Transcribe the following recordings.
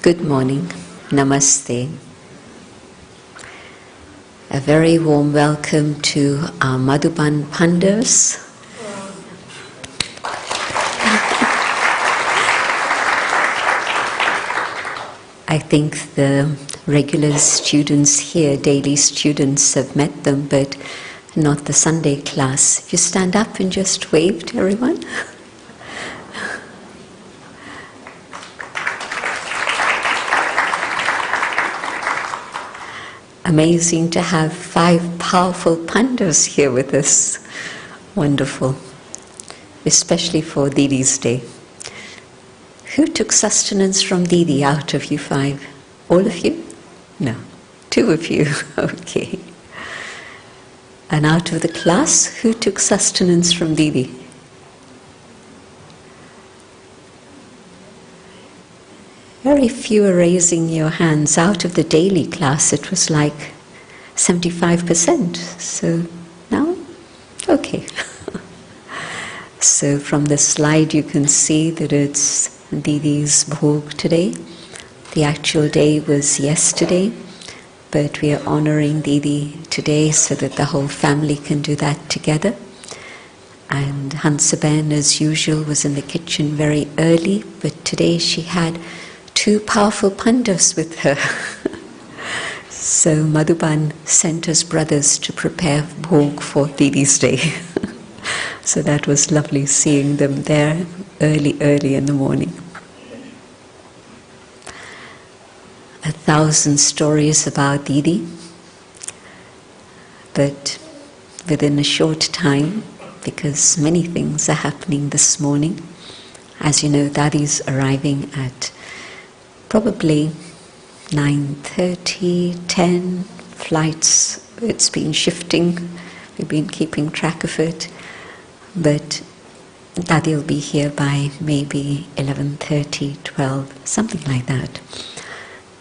Good morning. Namaste. A very warm welcome to our Madhuban Pandas. I think the regular students here, daily students, have met them, but not the Sunday class. If you stand up and just wave to everyone. Amazing to have 5 powerful pandas here with us. Wonderful. Especially for Didi's day. Who took sustenance from Didi out of you 5? All of you? No. 2 of you. Okay. And out of the class, who took sustenance from Didi? Very few are raising your hands. Out of the daily class, it was like 75%. So now, okay. So from the slide you can see that it's Didi's bhog today. The actual day was yesterday, but we are honoring Didi today so that the whole family can do that together. And Hansaben, as usual, was in the kitchen very early, but today she had 2 powerful pandas with her. So Madhuban sent us brothers to prepare bhog for Didi's day. So that was lovely seeing them there early in the morning. 1,000 stories about Didi, but within a short time, because many things are happening this morning. As you know, Dadi's arriving at probably 9:30, 10 flights. It's been shifting. We've been keeping track of it. But Dadi will be here by maybe 11:30, 12, something like that.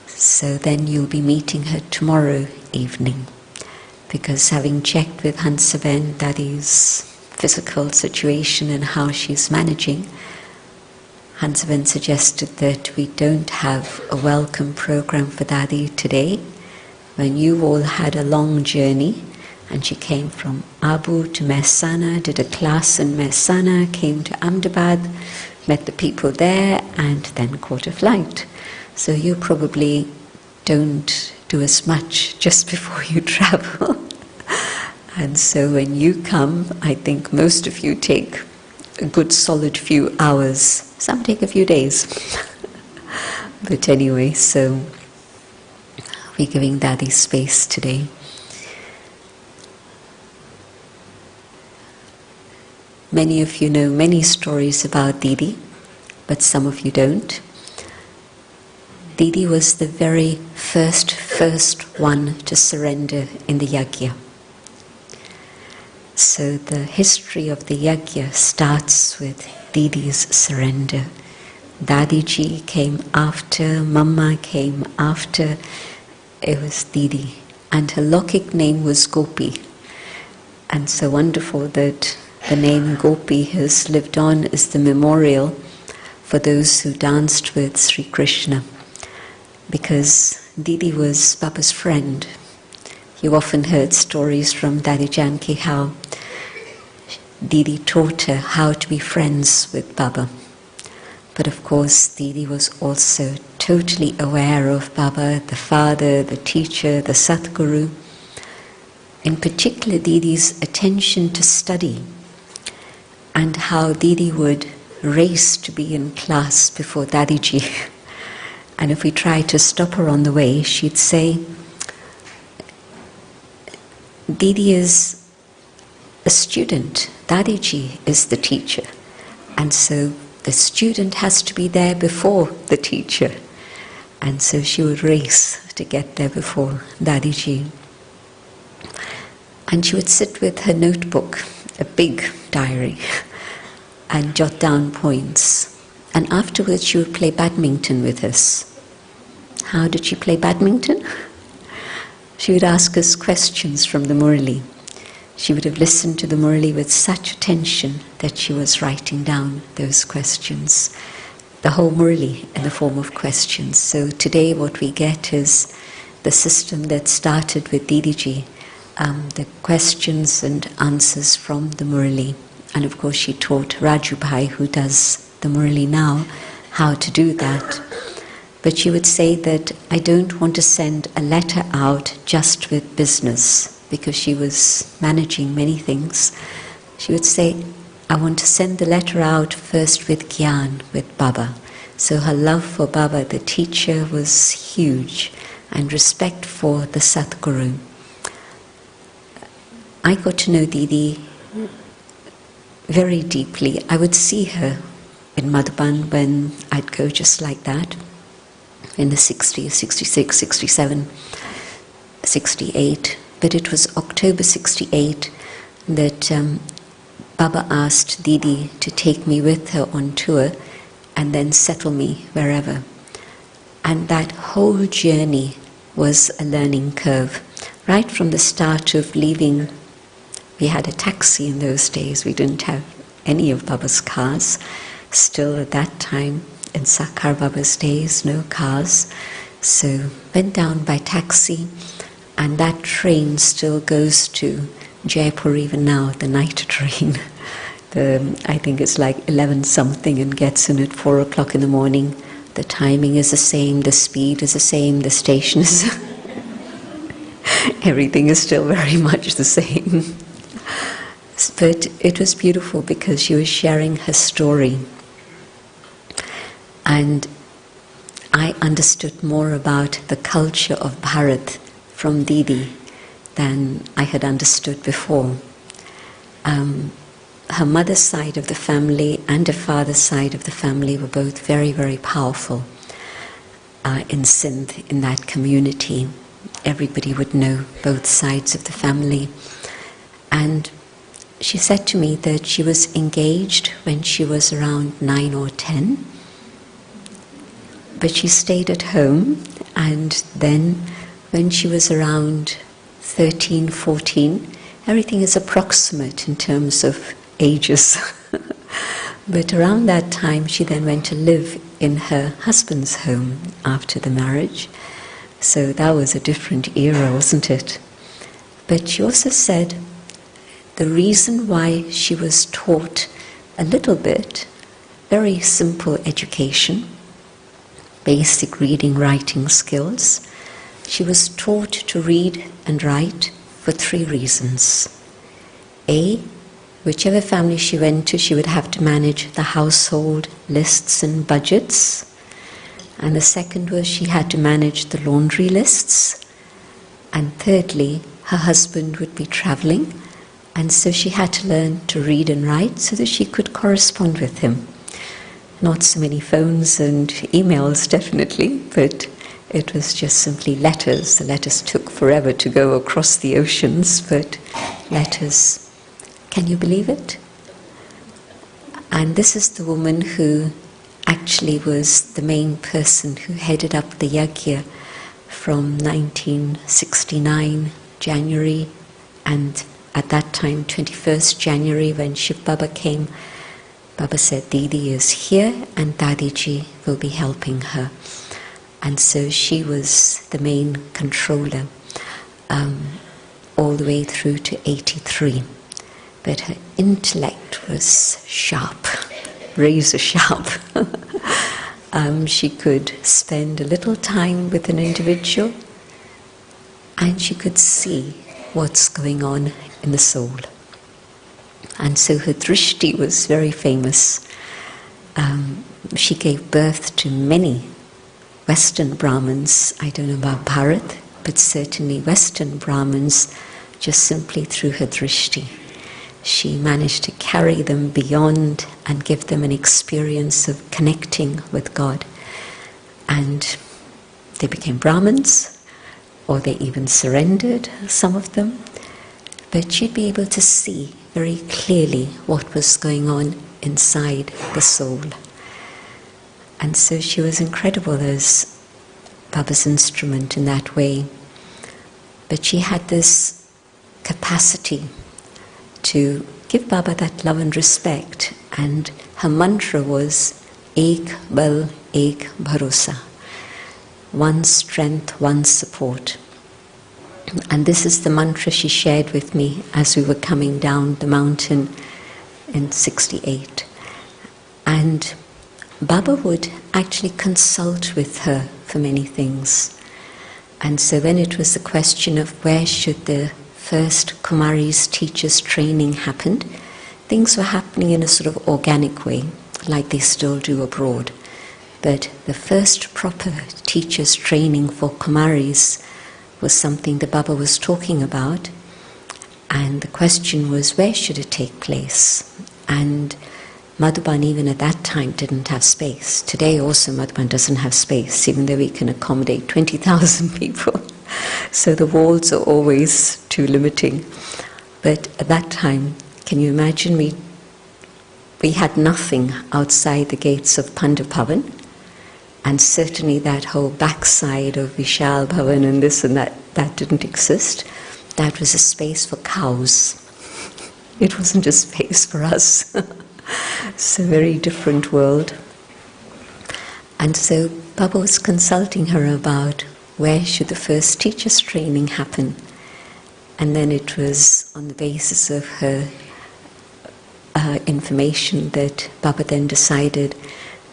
So then you'll be meeting her tomorrow evening. Because having checked with Hansaben Dadi's physical situation and how she's managing, Hansaben suggested that we don't have a welcome program for Dadi today. When you all had a long journey, and she came from Abu to Mehsana, did a class in Mehsana, came to Ahmedabad, met the people there, and then caught a flight. So you probably don't do as much just before you travel. And so when you come, I think most of you take a good solid few hours. Some take a few days. But anyway, so we're giving Dadi space today. Many of you know many stories about Didi, but some of you don't. Didi was the very first one to surrender in the yajna. So the history of the yajna starts with Didi's surrender. Dadiji came after, Mama came after. It was Didi. And her Lokik name was Gopi. And so wonderful that the name Gopi has lived on as the memorial for those who danced with Sri Krishna. Because Didi was Baba's friend. You often heard stories from Dadi Janki how Didi taught her how to be friends with Baba. But of course, Didi was also totally aware of Baba, the father, the teacher, the Satguru. In particular, Didi's attention to study and how Didi would race to be in class before Dadiji. And if we tried to stop her on the way, she'd say, Didi is a student, Dadiji is the teacher. And so the student has to be there before the teacher. And so she would race to get there before Dadiji. And she would sit with her notebook, a big diary, and jot down points. And afterwards she would play badminton with us. How did she play badminton? She would ask us questions from the Murali. She would have listened to the Murali with such attention that she was writing down those questions. the whole Murli in the form of questions. So today what we get is the system that started with Didiji, the questions and answers from the Murli. And of course she taught Raju Bhai, who does the Murli now, how to do that. But she would say that I don't want to send a letter out just with business, because she was managing many things. She would say, I want to send the letter out first with Gyan, with Baba. So her love for Baba, the teacher, was huge, and respect for the Satguru. I got to know Didi very deeply. I would see her in Madhuban when I'd go just like that, in the 60s, 66, 67, 68. But it was October 68 that Baba asked Didi to take me with her on tour and then settle me wherever. And that whole journey was a learning curve. Right from the start of leaving, we had a taxi in those days. We didn't have any of Baba's cars. Still at that time, in Sakar Baba's days, no cars. So went down by taxi, and that train still goes to Jaipur even now, the night train. I think it's like 11 something and gets in at 4 o'clock in the morning. The timing is the same, the speed is the same, the station is everything is still very much the same. But it was beautiful because she was sharing her story. And I understood more about the culture of Bharat from Didi than I had understood before. Her mother's side of the family and her father's side of the family were both very, very powerful in Sindh, in that community. Everybody would know both sides of the family. And she said to me that she was engaged when she was around 9 or 10, but she stayed at home, and then when she was around 13, 14, everything is approximate in terms of ages. But around that time, she then went to live in her husband's home after the marriage. So that was a different era, wasn't it? But she also said the reason why she was taught a little bit, very simple education, basic reading, writing skills, she was taught to read and write for 3 reasons. A, whichever family she went to, she would have to manage the household lists and budgets. And the second was she had to manage the laundry lists. And thirdly, her husband would be traveling, and so she had to learn to read and write so that she could correspond with him. Not so many phones and emails, definitely, but it was just simply letters. The letters took forever to go across the oceans, but letters. Can you believe it? And this is the woman who actually was the main person who headed up the yajna from 1969, January, and at that time, 21st January, when Shiv Baba came, Baba said, Didi is here and Dadiji will be helping her. And so she was the main controller all the way through to 83. But her intellect was sharp, razor sharp. She could spend a little time with an individual and she could see what's going on in the soul. And so her drishti was very famous. She gave birth to many Western Brahmins. I don't know about Bharat, but certainly Western Brahmins, just simply through her drishti. She managed to carry them beyond and give them an experience of connecting with God. And they became Brahmins, or they even surrendered, some of them. But she'd be able to see very clearly what was going on inside the soul. And so she was incredible as Baba's instrument in that way. But she had this capacity to give Baba that love and respect. And her mantra was, Ek bal, ek bharosa. One strength, one support. And this is the mantra she shared with me as we were coming down the mountain in 68. And Baba would actually consult with her for many things. And so when it was the question of where should the first Kumari's teachers training happen, things were happening in a sort of organic way, like they still do abroad. But the first proper teachers training for Kumaris was something the Baba was talking about, and the question was where should it take place? And Madhuban even at that time didn't have space. Today also Madhuban doesn't have space, even though we can accommodate 20,000 people. So the walls are always too limiting. But at that time, can you imagine, we had nothing outside the gates of Pandit Bhavan, and certainly that whole backside of Vishal Bhavan and this and that didn't exist. That was a space for cows. It wasn't a space for us. It's a very different world. And so Baba was consulting her about where should the first teacher's training happen. And then it was on the basis of her information that Baba then decided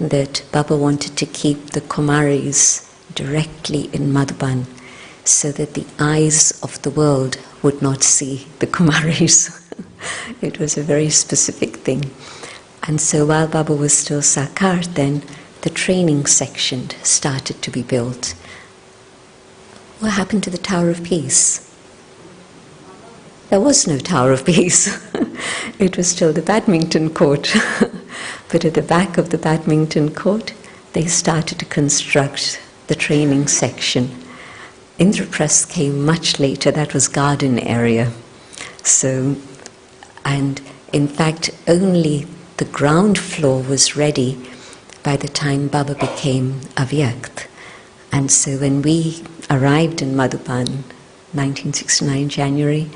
that Baba wanted to keep the Kumaris directly in Madhuban so that the eyes of the world would not see the Kumaris. It was a very specific thing. And so while Baba was still Sakar, then the training section started to be built. What happened to the Tower of Peace? There was no Tower of Peace. It was still the badminton court. But at the back of the badminton court, they started to construct the training section. Indraprasth came much later. That was garden area. So, and in fact, only the ground floor was ready by the time Baba became Avyakt. And so when we arrived in Madhuban, 1969 January,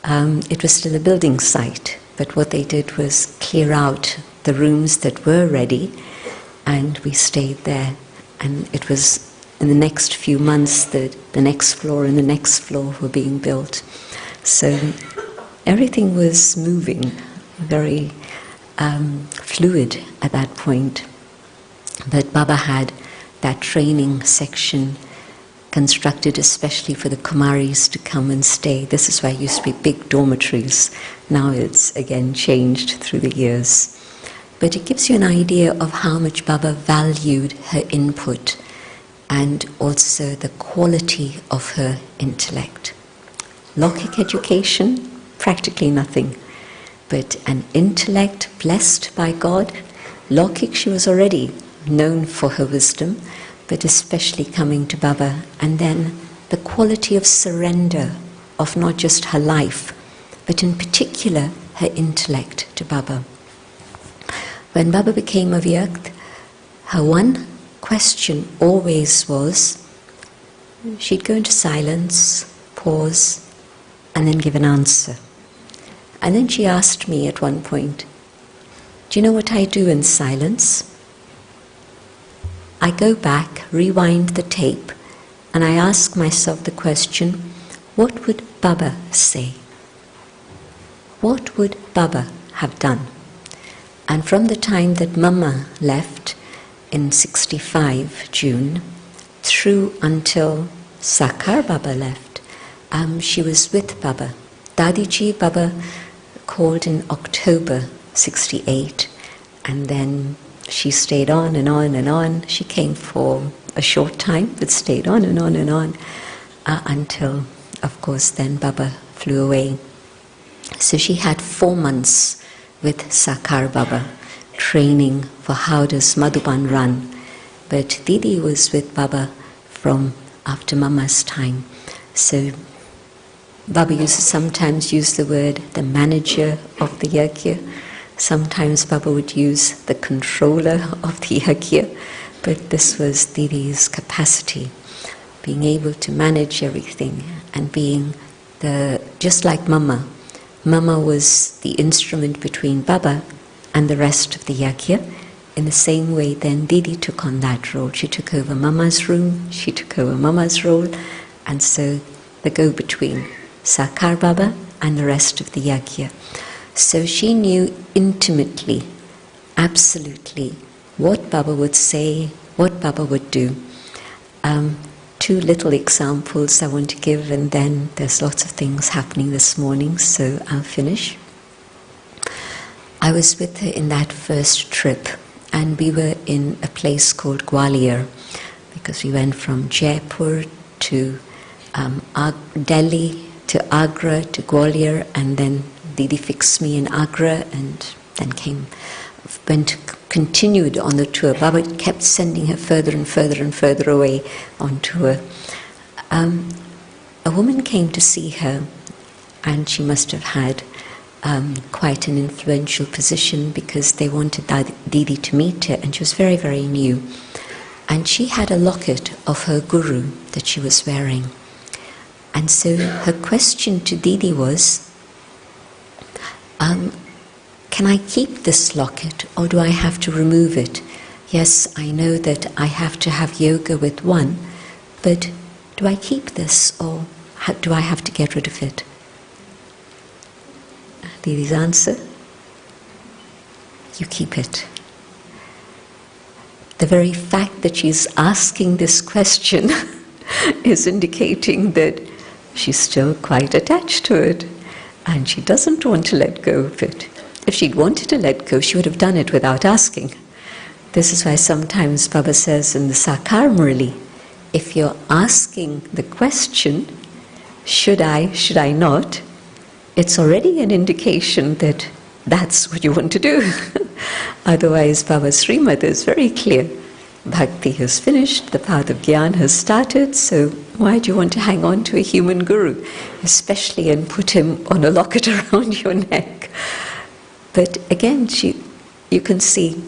it was still a building site. But what they did was clear out the rooms that were ready, and we stayed there. And it was in the next few months that the next floor and the next floor were being built. So everything was moving, very fluid at that point. But Baba had that training section constructed especially for the Kumaris to come and stay. This is why it used to be big dormitories. Now it's again changed through the years. But it gives you an idea of how much Baba valued her input and also the quality of her intellect. Lokik education, practically nothing. But an intellect blessed by God. Lokik, she was already known for her wisdom, but especially coming to Baba. And then the quality of surrender of not just her life, but in particular her intellect to Baba. When Baba became Avyakt, her one question always was, she'd go into silence, pause, and then give an answer. And then she asked me at one point, do you know what I do in silence? I go back, rewind the tape, and I ask myself the question, what would Baba say? What would Baba have done? And from the time that Mama left in 65 June, through until Sakar Baba left, she was with Baba. Dadiji Baba called in October 68, and then she stayed on and on and on. She came for a short time, but stayed on and on and on, until, of course, then Baba flew away. So she had 4 months with Sakar Baba, training for how does Madhuban run. But Didi was with Baba from after Mama's time. So Baba used to sometimes use the word the manager of the yajna. Sometimes Baba would use the controller of the yajna. But this was Didi's capacity, being able to manage everything and being just like Mama. Mama was the instrument between Baba and the rest of the yajna. in the same way, then Didi took on that role. She took over Mama's room, she took over Mama's role, and so the go-between, Sakar Baba and the rest of the Yagya. So she knew intimately, absolutely, what Baba would say, what Baba would do. Two little examples I want to give, and then there's lots of things happening this morning, so I'll finish. I was with her in that first trip, and we were in a place called Gwalior, because we went from Jaipur to Delhi, to Agra, to Gwalior, and then Didi fixed me in Agra, and then continued on the tour. Baba kept sending her further and further and further away on tour. A woman came to see her, and she must have had quite an influential position, because they wanted Didi to meet her, and she was very, very new. And she had a locket of her guru that she was wearing. And so her question to Didi was, can I keep this locket, or do I have to remove it? Yes, I know that I have to have yoga with one, but do I keep this, or do I have to get rid of it? Didi's answer, you keep it. The very fact that she's asking this question is indicating that she's still quite attached to it, and she doesn't want to let go of it. If she'd wanted to let go, she would have done it without asking. This is why sometimes Baba says in the Sakar Murli, if you're asking the question, should I not, it's already an indication that that's what you want to do. Otherwise, Baba's Srimad is very clear. Bhakti has finished, the path of Gyan has started, so why do you want to hang on to a human guru, especially and put him on a locket around your neck? But again, you can see,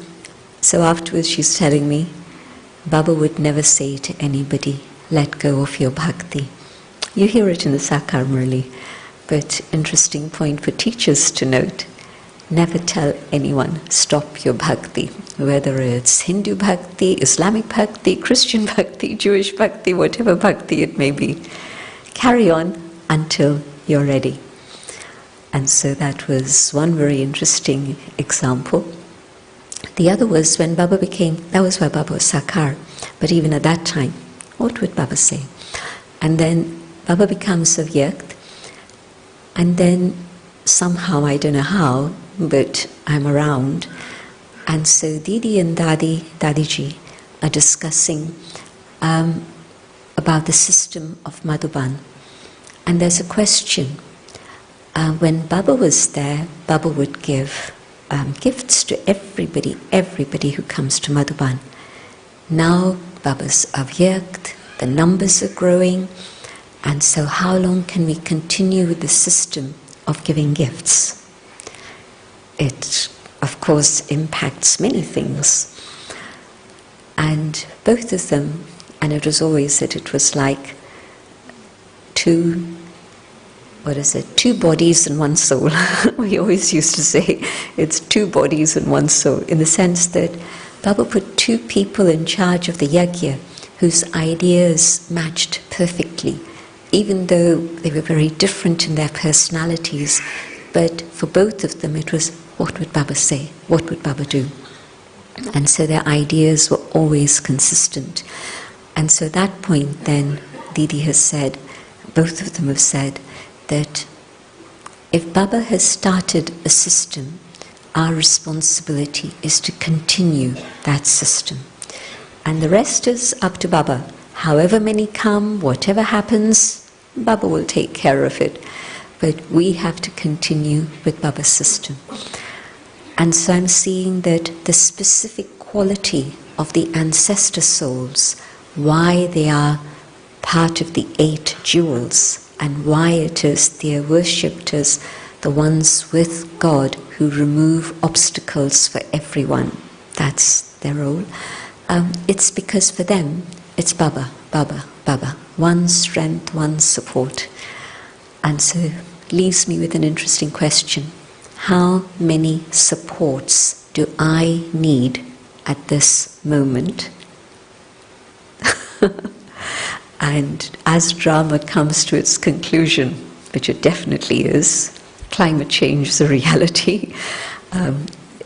so afterwards she's telling me, Baba would never say to anybody, let go of your bhakti. You hear it in the Sakar Murli, but interesting point for teachers to note, never tell anyone, stop your bhakti, whether it's Hindu bhakti, Islamic bhakti, Christian bhakti, Jewish bhakti, whatever bhakti it may be. Carry on until you're ready. And so that was one very interesting example. The other was when Baba that was why Baba was Sakar, but even at that time, what would Baba say? And then Baba becomes Avyakt, and then somehow, I don't know how, but I'm around, and so Didi and Dadiji are discussing about the system of Madhuban. And there's a question. When Baba was there, Baba would give gifts to everybody who comes to Madhuban. Now Baba's Avyakt, the numbers are growing, and so how long can we continue with the system of giving gifts? It, of course, impacts many things. And both of them, and it was always that it was like two bodies and one soul. We always used to say it's two bodies and one soul, in the sense that Baba put two people in charge of the yagya whose ideas matched perfectly, even though they were very different in their personalities. But for both of them it was, what would Baba say? What would Baba do? And so their ideas were always consistent. And so at that point then, Didi has said, both of them have said, that if Baba has started a system, our responsibility is to continue that system. And the rest is up to Baba. However many come, whatever happens, Baba will take care of it. But we have to continue with Baba's system. And so I'm seeing that the specific quality of the ancestor souls, why they are part of the 8 jewels, and why it is they are worshipped as the ones with God who remove obstacles for everyone. That's their role. It's because for them, it's Baba, Baba, Baba. One strength, one support. And so leaves me with an interesting question. How many supports do I need at this moment. And as drama comes to its conclusion, which it definitely is, climate change is a reality,